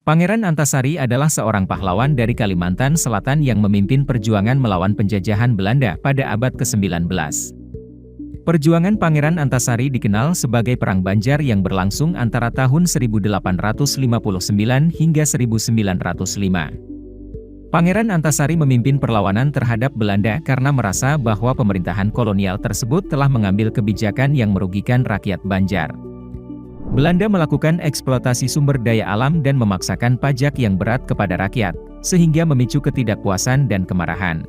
Pangeran Antasari adalah seorang pahlawan dari Kalimantan Selatan yang memimpin perjuangan melawan penjajahan Belanda pada abad ke-19. Perjuangan Pangeran Antasari dikenal sebagai Perang Banjar yang berlangsung antara tahun 1859 hingga 1905. Pangeran Antasari memimpin perlawanan terhadap Belanda karena merasa bahwa pemerintahan kolonial tersebut telah mengambil kebijakan yang merugikan rakyat Banjar. Belanda melakukan eksploitasi sumber daya alam dan memaksakan pajak yang berat kepada rakyat, sehingga memicu ketidakpuasan dan kemarahan.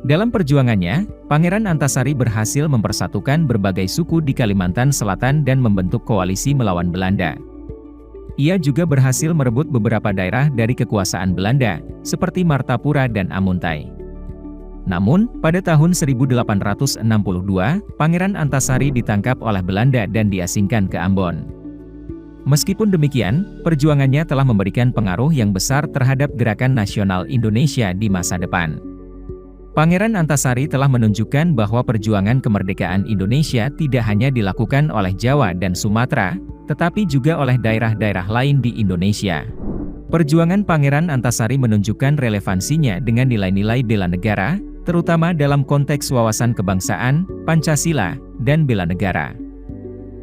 Dalam perjuangannya, Pangeran Antasari berhasil mempersatukan berbagai suku di Kalimantan Selatan dan membentuk koalisi melawan Belanda. Ia juga berhasil merebut beberapa daerah dari kekuasaan Belanda, seperti Martapura dan Amuntai. Namun, pada tahun 1862, Pangeran Antasari ditangkap oleh Belanda dan diasingkan ke Ambon. Meskipun demikian, perjuangannya telah memberikan pengaruh yang besar terhadap gerakan nasional Indonesia di masa depan. Pangeran Antasari telah menunjukkan bahwa perjuangan kemerdekaan Indonesia tidak hanya dilakukan oleh Jawa dan Sumatera, tetapi juga oleh daerah-daerah lain di Indonesia. Perjuangan Pangeran Antasari menunjukkan relevansinya dengan nilai-nilai bela negara, terutama dalam konteks wawasan kebangsaan, Pancasila, dan bela negara.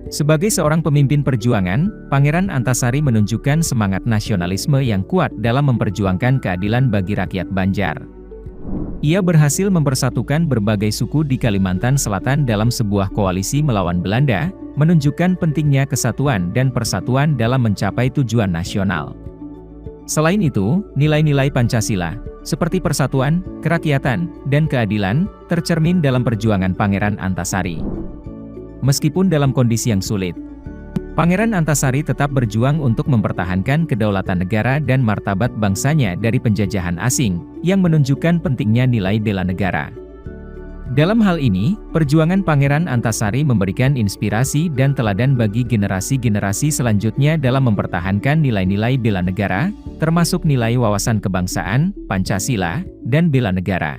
Sebagai seorang pemimpin perjuangan, Pangeran Antasari menunjukkan semangat nasionalisme yang kuat dalam memperjuangkan keadilan bagi rakyat Banjar. Ia berhasil mempersatukan berbagai suku di Kalimantan Selatan dalam sebuah koalisi melawan Belanda, menunjukkan pentingnya kesatuan dan persatuan dalam mencapai tujuan nasional. Selain itu, nilai-nilai Pancasila, seperti persatuan, kerakyatan, dan keadilan, tercermin dalam perjuangan Pangeran Antasari. Meskipun dalam kondisi yang sulit, Pangeran Antasari tetap berjuang untuk mempertahankan kedaulatan negara dan martabat bangsanya dari penjajahan asing, yang menunjukkan pentingnya nilai bela negara. Dalam hal ini, perjuangan Pangeran Antasari memberikan inspirasi dan teladan bagi generasi-generasi selanjutnya dalam mempertahankan nilai-nilai bela negara, termasuk nilai wawasan kebangsaan, Pancasila, dan bela negara.